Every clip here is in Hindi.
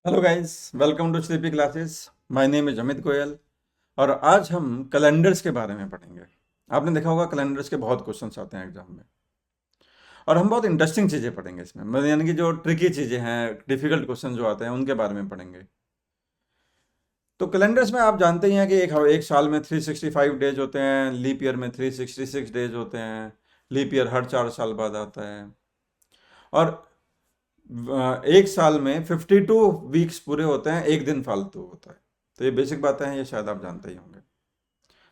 Hello guys, welcome to sleepy classes. My name is Amit Goyal और आज हम कैलेंडर्स के बारे में पढ़ेंगे। आपने देखा होगा कैलेंडर्स के बहुत क्वेश्चंस आते हैं एग्जाम में और हम बहुत इंटरेस्टिंग चीज़ें पढ़ेंगे इसमें, मतलब यानी कि जो ट्रिकी चीज़ें हैं, डिफिकल्ट क्वेश्चन जो आते हैं उनके बारे में पढ़ेंगे। तो कैलेंडर्स में आप जानते ही हैं कि एक साल में 365 डेज होते हैं, लीप ईयर में 366 डेज होते हैं। लीप ईयर हर 4 साल बाद आता है और एक साल में 52 वीक्स पूरे होते हैं, एक दिन फालतू होता है। तो ये बेसिक बातें हैं, ये शायद आप जानते ही होंगे।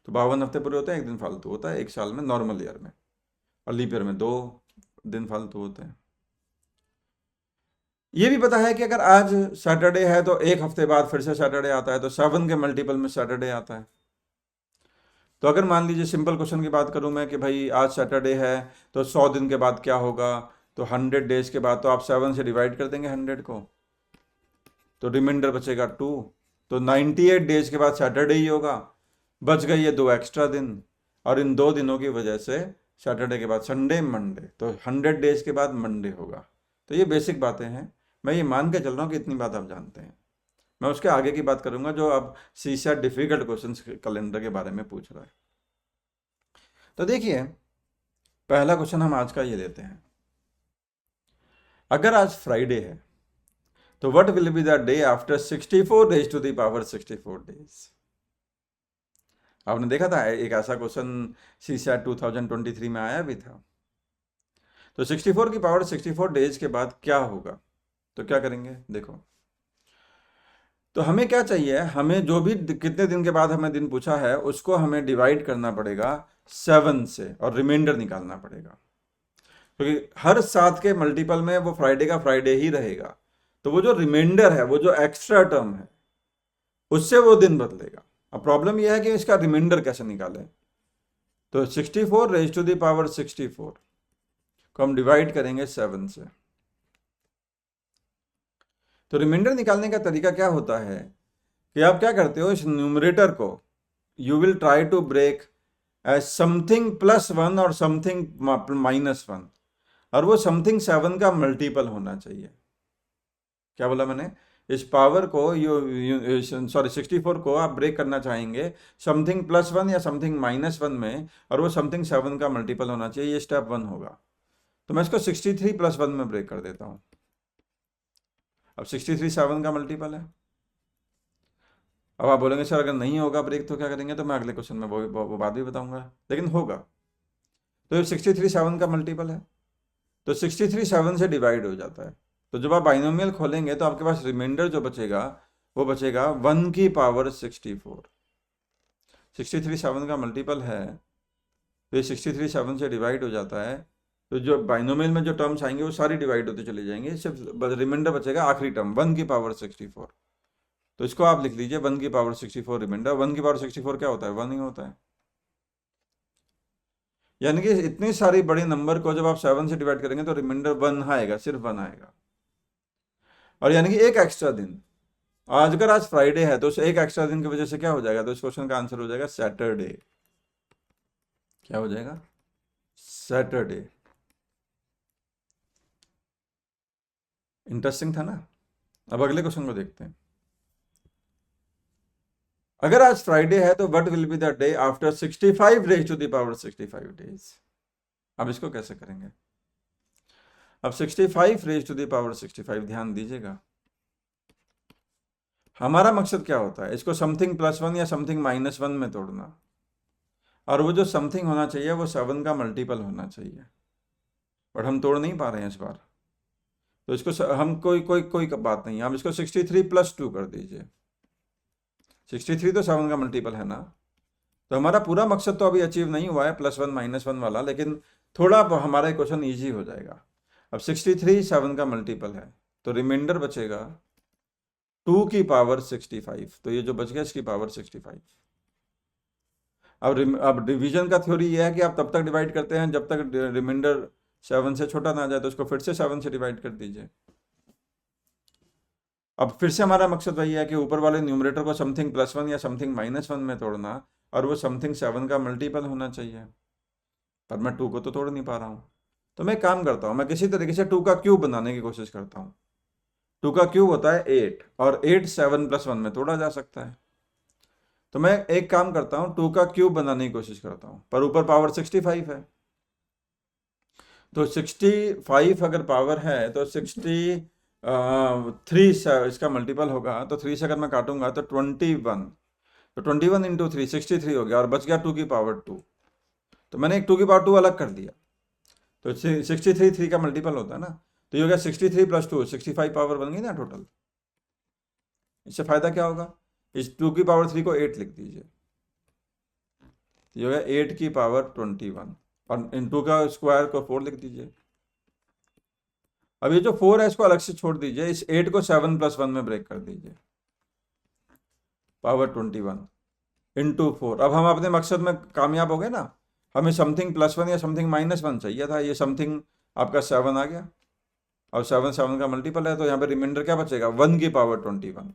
तो 52 हफ्ते पूरे होते हैं, एक दिन फालतू होता है एक साल में, नॉर्मल ईयर में। और लीप ईयर में 2 दिन फालतू होते हैं। ये भी पता है कि अगर आज सैटरडे है तो एक हफ्ते बाद फिर से सैटरडे आता है, तो 7 के मल्टीपल में सैटरडे आता है। तो अगर मान लीजिए सिंपल क्वेश्चन की बात करूं मैं कि भाई आज सैटरडे है तो 100 दिन के बाद क्या होगा, तो 100 डेज के बाद तो आप 7 से डिवाइड कर देंगे 100 को, तो रिमाइंडर बचेगा 2। तो 98 डेज के बाद सैटरडे ही होगा। बच गए ये 2 एक्स्ट्रा दिन, और इन 2 दिनों की वजह से सैटरडे के बाद संडे मंडे, तो 100 डेज के बाद मंडे होगा। तो ये बेसिक बातें हैं। मैं ये मान के चल रहा हूँ कि इतनी बात आप जानते हैं। मैं उसके आगे की बात करूंगा जो अब सीसा डिफिकल्ट क्वेश्चन कैलेंडर के बारे में पूछ रहा है। तो देखिए, पहला क्वेश्चन हम आज का ये लेते हैं। अगर आज फ्राइडे है तो what will be the day after 64 days to the power 64 days. आपने देखा था एक ऐसा क्वेश्चन सीसैट 2023 में आया भी था। तो 64 की पावर 64 डेज के बाद क्या होगा, तो क्या करेंगे देखो। तो हमें क्या चाहिए, हमें जो भी कितने दिन के बाद हमें दिन पूछा है उसको हमें डिवाइड करना पड़ेगा 7 से और रिमाइंडर निकालना पड़ेगा, क्योंकि हर 7 के मल्टीपल में वो फ्राइडे का फ्राइडे ही रहेगा। तो वो जो रिमाइंडर है, वो जो एक्स्ट्रा टर्म है, उससे वो दिन बदलेगा। अब प्रॉब्लम यह है कि इसका रिमाइंडर कैसे निकालें। तो 64 रेज टू द पावर 64 को हम डिवाइड करेंगे 7 से। तो रिमाइंडर निकालने का तरीका क्या होता है कि आप क्या करते हो, इस न्यूमरेटर को you will try to break as something +1 और समथिंग -1, और वो समथिंग 7 का मल्टीपल होना चाहिए। क्या बोला मैंने, इस पावर को सॉरी 64 को आप ब्रेक करना चाहेंगे समथिंग +1 या समथिंग -1 में, और वो समथिंग 7 का मल्टीपल होना चाहिए। ये स्टेप 1 होगा। तो मैं इसको 63 +1 में ब्रेक कर देता हूँ। अब 63 7 का मल्टीपल है। अब आप बोलेंगे सर अगर नहीं होगा ब्रेक तो क्या करेंगे, तो मैं अगले क्वेश्चन में वो बात भी बताऊंगा, लेकिन होगा। तो ये 63 7 का मल्टीपल है, तो 63 7 से डिवाइड हो जाता है। तो जब आप बाइनोमियल खोलेंगे तो आपके पास रिमाइंडर जो बचेगा वो बचेगा 1 की पावर 64। 63 7 का मल्टीपल है, तो ये 63 7 से डिवाइड हो जाता है। तो जो बाइनोमियल में जो टर्म्स आएंगे वो सारी डिवाइड होते चले जाएंगे, सिर्फ रिमाइंडर बचेगा आखिरी टर्म 1 की पावर 64। तो इसको आप लिख लीजिए 1 की पावर 64 रिमाइंडर। 1 की पावर 64 क्या होता है, 1 ही होता है। यानी कि इतनी सारी बड़ी नंबर को जब आप 7 से डिवाइड करेंगे तो रिमाइंडर 1 आएगा, सिर्फ 1 आएगा। और यानी कि एक एक्स्ट्रा दिन, आज अगर आज फ्राइडे है तो उस एक एक्स्ट्रा दिन की वजह से क्या हो जाएगा, तो इस क्वेश्चन का आंसर हो जाएगा सैटरडे। क्या हो जाएगा, सैटरडे। इंटरेस्टिंग था ना। अब अगले क्वेश्चन को देखते हैं। अगर आज फ्राइडे है तो what will be the day after 65 days to the power 65 days. अब इसको कैसे करेंगे। अब 65 रेज टू द पावर 65, ध्यान दीजिएगा। हमारा मकसद क्या होता है, इसको समथिंग +1 या समथिंग -1 में तोड़ना, और वो जो समथिंग होना चाहिए वो 7 का मल्टीपल होना चाहिए। बट हम तोड़ नहीं पा रहे हैं इस बार। तो इसको हम कोई कोई कोई बात नहीं, हम इसको 63 + 2 कर दीजिए। 63 तो 7 का मल्टीपल है ना। तो हमारा पूरा मकसद तो अभी अचीव नहीं हुआ है, +1 -1 वाला, लेकिन थोड़ा हमारा क्वेश्चन ईजी हो जाएगा। अब 63 7 का मल्टीपल है, तो रिमाइंडर बचेगा 2 की पावर 65। तो ये जो बच गया इसकी पावर 65। अब डिवीजन का थ्योरी ये है कि आप तब तक डिवाइड करते हैं जब तक रिमाइंडर 7 से छोटा ना जाए, तो इसको फिर से 7 से डिवाइड कर दीजिए। अब फिर से हमारा मकसद वही है कि ऊपर वाले न्यूमरेटर को समथिंग +1 या समथिंग -1 में तोड़ना, और वो समथिंग 7 का मल्टीपल होना चाहिए। पर मैं 2 को तो तोड़ नहीं पा रहा हूँ। तो मैं एक काम करता हूँ, मैं किसी तरीके से 2 का क्यूब बनाने की कोशिश करता हूँ। 2 का क्यूब होता है 8 और 8 7 + 1 में तोड़ा जा सकता है। तो मैं एक काम करता हूँ, 2 का क्यूब बनाने की कोशिश करता हूँ, पर ऊपर पावर 65 है, तो 65 अगर पावर है तो 3 से इसका मल्टीपल होगा, तो 3 से अगर मैं काटूंगा तो 21, तो 21 × 3 63 हो गया, और बच गया 2 की पावर 2। तो मैंने एक 2 की पावर 2 अलग कर दिया, तो 63 3 का मल्टीपल होता है ना, तो ये हो गया 63 + 2 65 पावर बन गई ना टोटल। इससे फायदा क्या होगा, इस 2 की पावर 3 को 8 लिख दीजिए, ये हो गया 8 की पावर 21, और इन 2 का स्क्वायर को 4 लिख दीजिए। अब ये जो 4 है इसको अलग से छोड़ दीजिए, इस 8 को 7 + 1 में ब्रेक कर दीजिए, पावर 21 × 4। अब हम अपने मकसद में कामयाब हो गए ना, हमें समथिंग +1 या समथिंग -1 चाहिए था, ये समथिंग आपका 7 आ गया, और 7 7 का मल्टीपल है, तो यहाँ पे रिमाइंडर क्या बचेगा, 1 की पावर 21।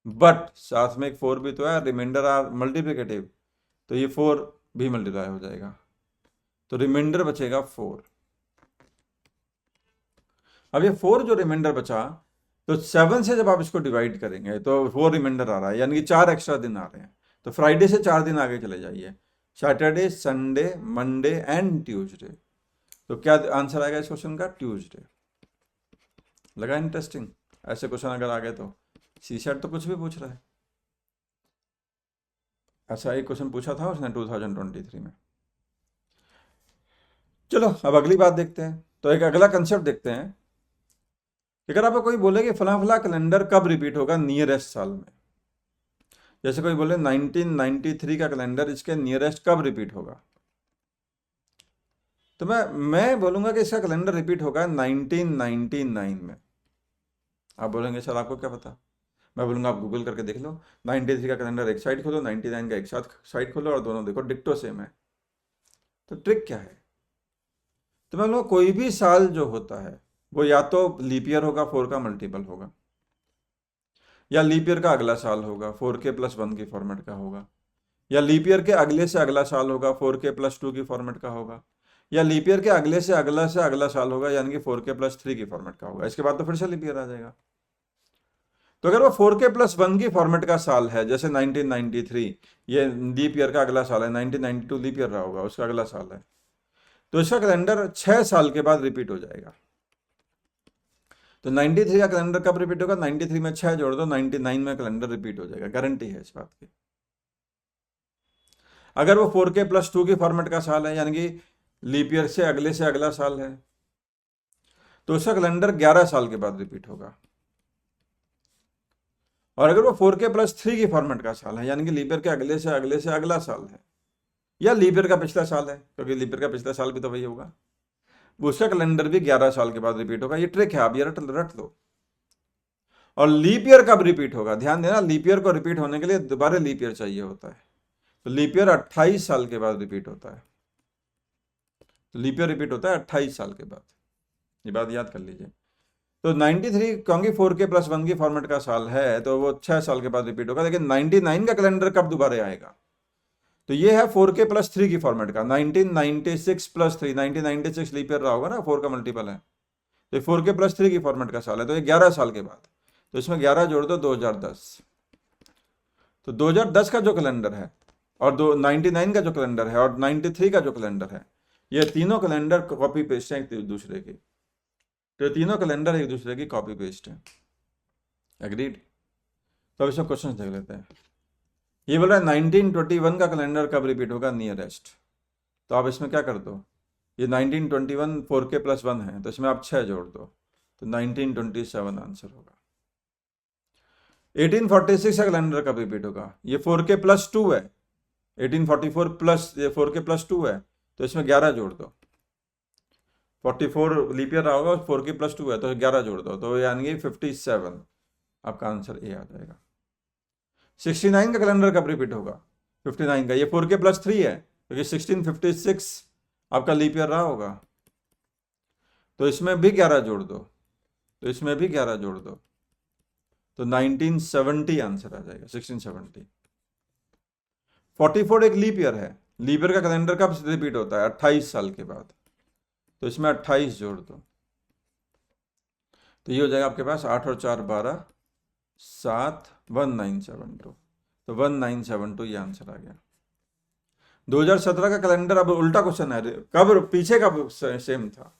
बट साथ में एक 4 भी तो है, रिमाइंडर आर मल्टीप्लिकेटिव, तो ये 4 भी मल्टीप्लाई हो जाएगा, तो रिमाइंडर बचेगा 4। अब ये 4 जो रिमाइंडर बचा, तो 7 से जब आप इसको डिवाइड करेंगे तो 4 रिमाइंडर आ रहा है, यानी कि 4 एक्स्ट्रा दिन आ रहे हैं। तो फ्राइडे से 4 दिन आगे चले जाइए, Saturday, Sunday, Monday and Tuesday. तो क्या आंसर आएगा इस क्वेश्चन का, ट्यूसडे। लगा इंटरेस्टिंग, ऐसे क्वेश्चन अगर आ गए तो। सीसेट तो कुछ भी पूछ रहा है, ऐसा एक क्वेश्चन पूछा था उसने 2023 में। चलो अब अगली बात देखते हैं, तो एक अगला कंसेप्ट देखते हैं। अगर आपको कोई बोले कि फला फला कैलेंडर कब रिपीट होगा नियरेस्ट साल में, जैसे कोई बोले 1993 का कैलेंडर इसके नियरेस्ट कब रिपीट होगा, तो मैं बोलूंगा कि इसका कैलेंडर रिपीट होगा 1999 में। आप बोलेंगे सर आपको क्या पता, मैं बोलूंगा आप गूगल करके देख लो, 93 का कैलेंडर एक साइड खोलो, 99 का एक साथ साइड खोलो, और दोनों देखो डिक्टो सेम है। तो ट्रिक क्या है, तो मैं बोलूँगा कोई भी साल जो होता है वो या तो लीप ईयर होगा, 4 का मल्टीपल होगा, या लीप ईयर का अगला साल होगा, 4k + 1 की फॉर्मेट का होगा, या लीप ईयर के अगले से अगला साल होगा, 4k + 2 की फॉर्मेट का होगा, या लीप ईयर के अगले से अगला साल होगा, यानी कि 4k + 3 की फॉर्मेट का होगा। इसके बाद तो फिर से लीप ईयर आ जाएगा। तो अगर वो 4k + 1 की फॉर्मेट का साल है, जैसे 1993, ये लीप ईयर का अगला साल है, 1992 लीप ईयर रहा होगा, उसका अगला साल है, तो इसका कैलेंडर 6 साल के बाद रिपीट हो जाएगा। तो 93 का कैलेंडर कब रिपीट होगा, 93 में 6 जोड़ दो, 99 में कैलेंडर रिपीट हो जाएगा, गारंटी है इस बात की। अगर वो 4k + 2 की फॉर्मेट का साल है, यानी कि लीप ईयर से अगला साल है, तो उसका कैलेंडर 11 साल के बाद रिपीट होगा। और अगर वो 4k + 3 की फॉर्मेट का साल है, यानी कि लीप ईयर के अगले से अगला साल है, या लीप ईयर का पिछला साल है, क्योंकि लीप ईयर का पिछला साल भी तो वही होगा, उसका कैलेंडर भी 11 साल के बाद रिपीट होगा। ये ट्रिक है, आप ये रट लो। और लीप ईयर कब रिपीट होगा, ध्यान देना, लीप ईयर को रिपीट होने के लिए दोबारा लीप ईयर चाहिए होता है, तो लीप ईयर 28 साल के बाद रिपीट होता है। तो लीप ईयर रिपीट होता है 28 साल के बाद, ये बात याद कर लीजिए। तो 93 क्योंकि 4k + 1 की फॉर्मेट का साल है, तो वो 6 साल के बाद रिपीट होगा। लेकिन 99 का कैलेंडर कब दोबारा आएगा, तो ये है 4k + 3 की फॉर्मेट का, 1996 + 3, 1996 लीप ईयर रहा होगा ना, 4 का मल्टीपल है, तो 4k + 3 की फॉर्मेट का साल है, तो ये 11 साल के बाद, तो इसमें 11 जोड़ दो, 2010। तो 2010 का जो कैलेंडर है, और 99 का जो कैलेंडर है, और 93 का जो कैलेंडर है, ये तीनों कैलेंडर कॉपी पेस्ट हैं एक दूसरे की, तो तीनों कैलेंडर एक दूसरे की कॉपी पेस्ट है। एग्रीड। तो अब इसमें क्वेश्चन देख लेते हैं। ये बोल रहा है 1921 का कैलेंडर कब रिपीट होगा नियरेस्ट, तो आप इसमें क्या कर दो, ये 1921 4k + 1 है, तो इसमें आप 6 जोड़ दो, तो 1927 आंसर होगा। 1846 का कैलेंडर कब रिपीट होगा, ये 4k + 2 है, 1844 प्लस ये 4k + 2 है, तो इसमें 11 जोड़ दो, 44 लीप ईयर रहा होगा, 4k + 2 है, तो 11 जोड़ दो, तो यानी कि 57, आपका आंसर ए आ जाएगा। 69 का कैलेंडर कब रिपीट होगा, 59 का, ये 4k + 3 है, क्योंकि 1656 आपका लीप ईयर रहा होगा, तो इसमें भी 11 जोड़ दो, तो इसमें भी 11 जोड़ दो, तो 1970 आंसर आ जाएगा, 1670। 44 एक लीप ईयर है, लीप ईयर का कैलेंडर कब रिपीट होता है, 28 साल के बाद, तो इसमें 28 जोड़ दो, तो ये हो जाएगा आपके पास 8 और 4 12, 7, 1972। तो 1972 ये आंसर आ गया। 2017 का कैलेंडर अब उल्टा क्वेश्चन है, कब पीछे कब सेम था,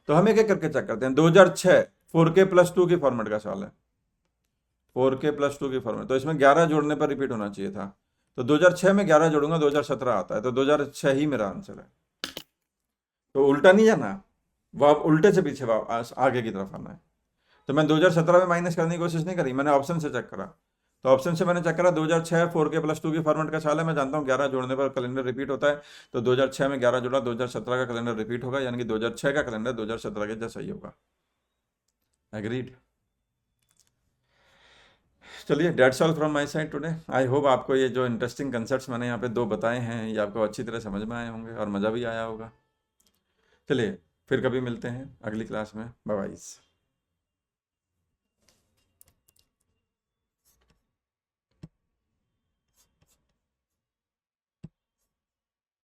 तो हम एक एक करके चेक करते हैं। 2006 4K + 2 की फॉर्मेट का साल है, 4K + 2 की फॉर्मेट, तो इसमें 11 जोड़ने पर रिपीट होना चाहिए था, तो 2006 में 11 जोड़ूंगा 2017 आता है, तो 2006 ही मेरा आंसर है। तो उल्टा नहीं जाना, वो आप उल्टे से पीछे आगे की तरफ आना है। तो मैं 2017 में माइनस करने की कोशिश नहीं करी, मैंने ऑप्शन से चेक करा, तो ऑप्शन से मैंने चेक करा 2006 4K + 2 की फॉर्मेट का साल है, मैं जानता हूँ 11 जोड़ने पर कैलेंडर रिपीट होता है, तो 2006 में 11 जोड़ा 2017 का कैलेंडर रिपीट होगा, यानी कि 2006 का कैलेंडर 2017 के जैसा ही होगा। एग्रीड। चलिए, that's all from my side today. I hope आपको ये जो इंटरेस्टिंग कंसेप्ट्स मैंने यहाँ पे 2 बताए हैं ये आपको अच्छी तरह समझ में आए होंगे और मज़ा भी आया होगा। चलिए फिर कभी मिलते हैं अगली क्लास में। Bye bye.